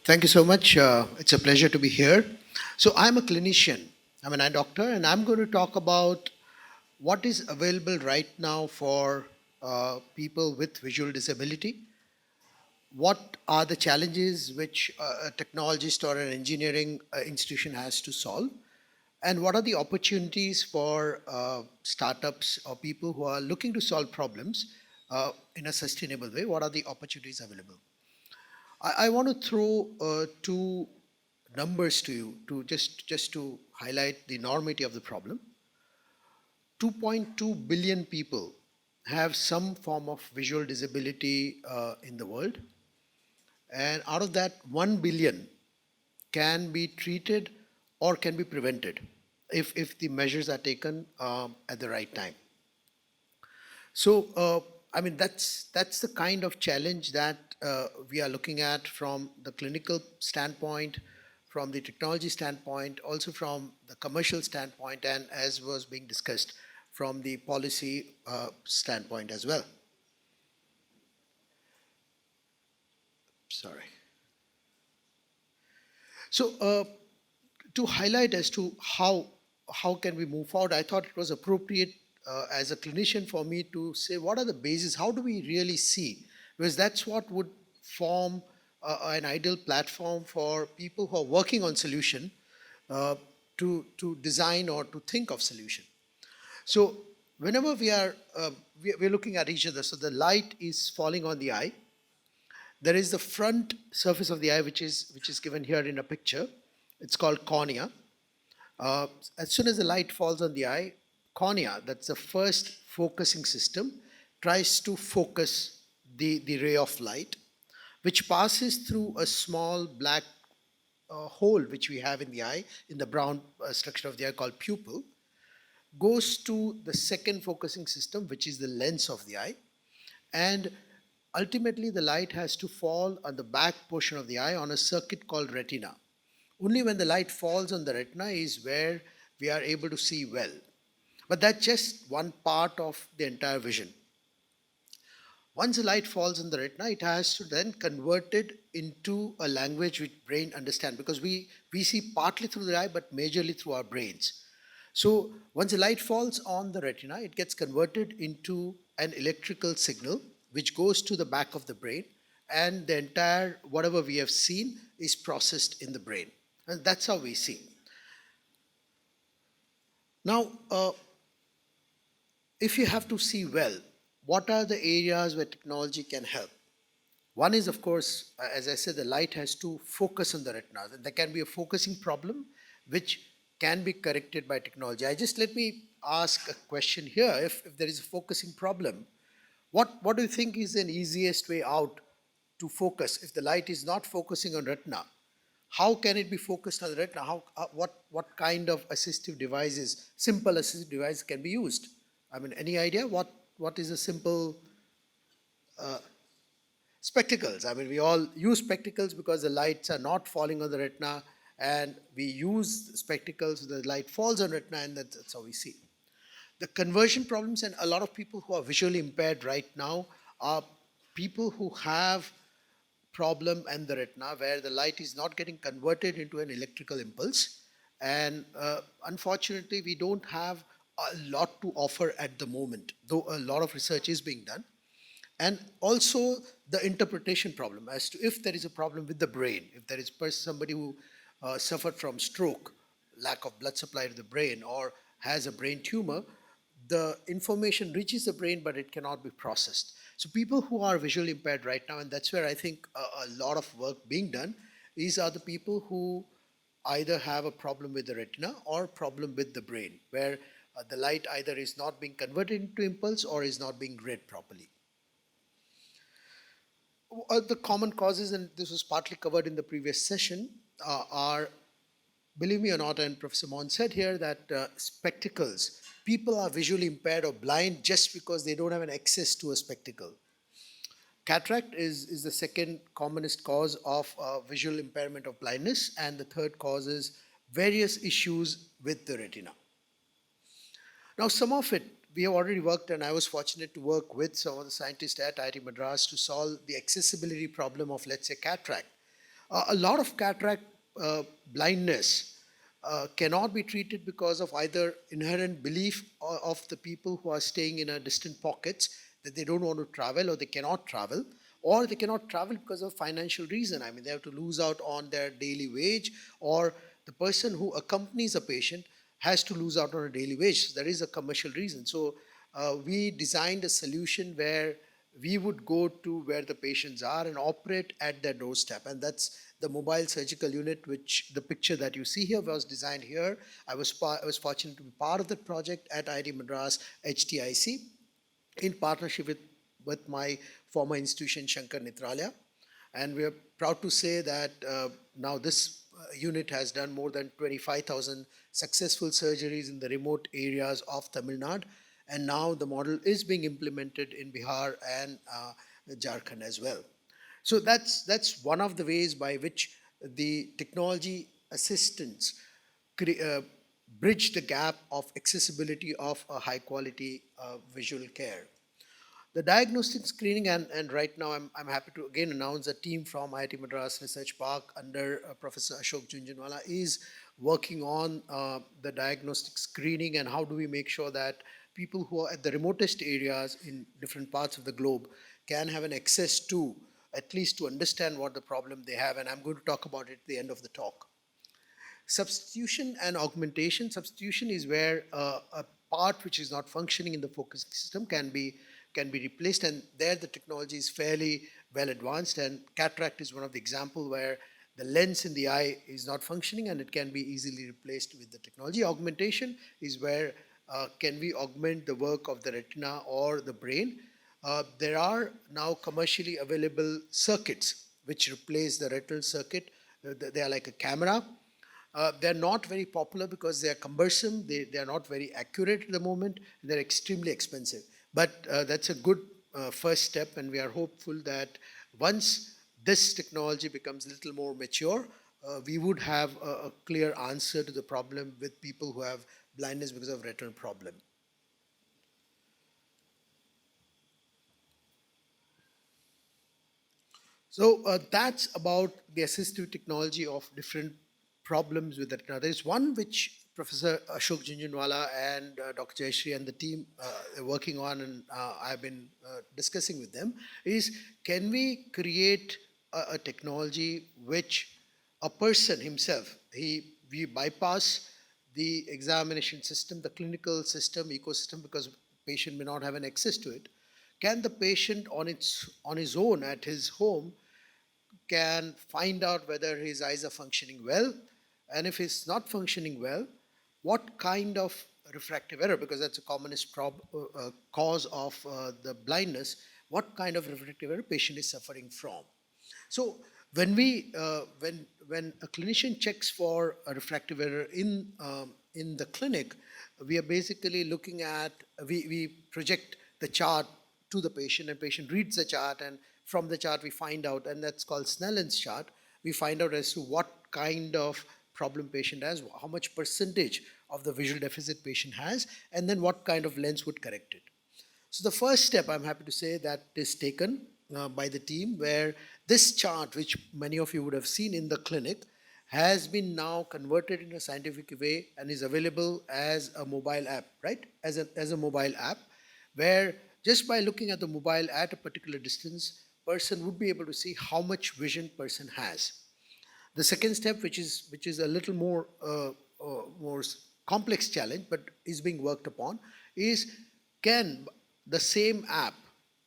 Thank you so much. It's a pleasure to be here. So, I'm a clinician, I'm an eye doctor, and I'm going to talk about what is available right now for people with visual disability. What are the challenges which a technologist or an engineering institution has to solve? And what are the opportunities for startups or people who are looking to solve problems in a sustainable way? What are the opportunities available? I want to throw two numbers to you to just to highlight the enormity of the problem. 2.2 billion people have some form of visual disability in the world, and out of that, 1 billion can be treated or can be prevented if the measures are taken at the right time. So, I mean, that's the kind of challenge that we are looking at from the clinical standpoint, from the technology standpoint, also from the commercial standpoint, and as was being discussed, from the policy standpoint as well. Sorry. So, to highlight as to how can we move forward, I thought it was appropriate as a clinician for me to say what are the bases, how do we really see, because that's what would form an ideal platform for people who are working on solution uh, to design or to think of solution. So whenever we're looking at each other, so the light is falling on the eye. There is the front surface of the eye, which is given here in a picture. It's called cornea. As soon as the light falls on the eye, cornea, that's the first focusing system, tries to focus the ray of light, which passes through a small black hole which we have in the eye, in the brown structure of the eye called pupil, goes to the second focusing system, which is the lens of the eye, and ultimately the light has to fall on the back portion of the eye on a circuit called retina. Only when the light falls on the retina is where we are able to see well. But that's just one part of the entire vision. Once the light falls on the retina, it has to then convert it into a language which brain understand, because we see partly through the eye but majorly through our brains. So once the light falls on the retina, it gets converted into an electrical signal which goes to the back of the brain, and the entire whatever we have seen is processed in the brain. And that's how we see. Now, if you have to see well, what are the areas where technology can help? One is, of course, as I said, the light has to focus on the retina. There can be a focusing problem which can be corrected by technology. Let me ask a question here. If there is a focusing problem, what do you think is an easiest way out to focus? If the light is not focusing on retina, how can it be focused on the retina? What kind of assistive devices, simple assistive devices can be used? I mean, any idea what is a simple spectacles? I mean, we all use spectacles because the lights are not falling on the retina, and we use spectacles so the light falls on retina, and that's how we see. The conversion problems, and a lot of people who are visually impaired right now are people who have problem and the retina where the light is not getting converted into an electrical impulse, and unfortunately we don't have a lot to offer at the moment, though a lot of research is being done. And also the interpretation problem as to if there is a problem with the brain, if there is somebody who suffered from stroke, lack of blood supply to the brain, or has a brain tumor, the information reaches the brain but it cannot be processed. So people who are visually impaired right now, and that's where I think a lot of work being done, these are the people who either have a problem with the retina or problem with the brain, where the light either is not being converted into impulse or is not being read properly. The common causes, and this was partly covered in the previous session, are, believe me or not, and Professor Mon said here that spectacles, people are visually impaired or blind just because they don't have an access to a spectacle. Cataract is the second commonest cause of visual impairment of blindness, and the third cause is various issues with the retina. Now, some of it we have already worked, and I was fortunate to work with some of the scientists at IIT Madras to solve the accessibility problem of, let's say, cataract. A lot of cataract blindness cannot be treated because of either inherent belief of the people who are staying in a distant pockets that they don't want to travel or they cannot travel, or they cannot travel because of financial reason. I mean, they have to lose out on their daily wage, or the person who accompanies a patient has to lose out on a daily wage. So there is a commercial reason. So we designed a solution where we would go to where the patients are and operate at their doorstep. And that's the mobile surgical unit, which the picture that you see here was designed here. I was fortunate to be part of that project at IIT Madras HTIC in partnership with my former institution, Shankar Nitralia. And we are proud to say that now this unit has done more than 25,000 successful surgeries in the remote areas of Tamil Nadu. And now the model is being implemented in Bihar and Jharkhand as well. So that's one of the ways by which the technology assistance uh, bridge the gap of accessibility of a high quality visual care. The diagnostic screening, and right now I'm happy to again announce a team from IIT Madras Research Park under Professor Ashok Junjunwala is working on the diagnostic screening and how do we make sure that people who are at the remotest areas in different parts of the globe can have an access to, at least to understand what the problem they have. And I'm going to talk about it at the end of the talk. Substitution and augmentation. Substitution is where a part which is not functioning in the focusing system can be replaced, and there the technology is fairly well advanced. And cataract is one of the example where the lens in the eye is not functioning and it can be easily replaced with the technology. Augmentation is where can we augment the work of the retina or the brain. There are now commercially available circuits which replace the retinal circuit. They are like a camera. They're not very popular because they are cumbersome, they are not very accurate at the moment, they're extremely expensive. But that's a good first step, and we are hopeful that once this technology becomes a little more mature, we would have a clear answer to the problem with people who have blindness because of retinal problem. So that's about the assistive technology of different problems with the retina. There is one which Professor Ashok Junjunwala and Dr. Jayashree and the team are working on, and I've been discussing with them, is can we create a technology which a person himself, we bypass the examination system, the clinical system, ecosystem, because patient may not have an access to it. Can the patient on his own at his home can find out whether his eyes are functioning well, and if it's not functioning well, what kind of refractive error, because that's a commonest cause of the blindness, what kind of refractive error patient is suffering from. So when a clinician checks for a refractive error in the clinic, we are basically looking at, we project the chart to the patient, and patient reads the chart, and from the chart we find out, and that's called Snellen's chart. We find out as to what kind of problem patient has, how much percentage of the visual deficit patient has, and then what kind of lens would correct it. So the first step, I'm happy to say, that is taken by the team, where this chart, which many of you would have seen in the clinic, has been now converted in a scientific way and is available as a mobile app, right? As a mobile app, where just by looking at the mobile at a particular distance, person would be able to see how much vision person has. The second step, which is a little more complex challenge, but is being worked upon, is can the same app,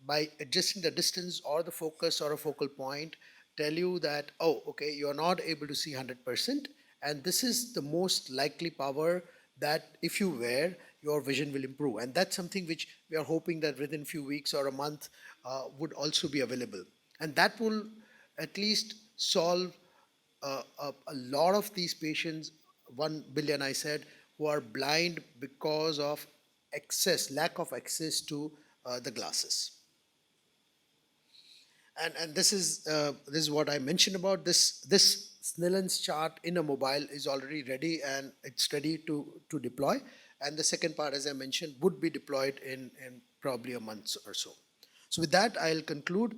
by adjusting the distance or the focus or a focal point, tell you that, oh, okay, you're not able to see 100%, and this is the most likely power that if you wear, your vision will improve. And that's something which we are hoping that within a few weeks or a month would also be available. And that will at least solve a lot of these patients, 1 billion I said, who are blind because of lack of access to the glasses. And this is what I mentioned about this Snellen's chart in a mobile is already ready, and it's ready to deploy. And the second part, as I mentioned, would be deployed in probably a month or so. So with that, I'll conclude.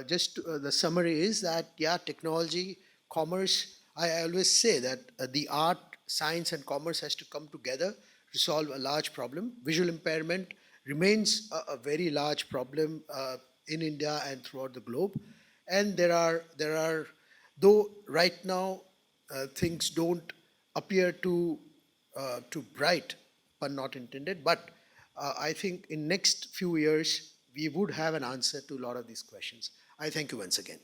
Just the summary is that, yeah, technology, commerce. I always say that the art, science, and commerce has to come together to solve a large problem. Visual impairment remains a very large problem in India and throughout the globe, and there are though right now things don't appear too bright, pun not intended. But I think in next few years we would have an answer to a lot of these questions. I thank you once again.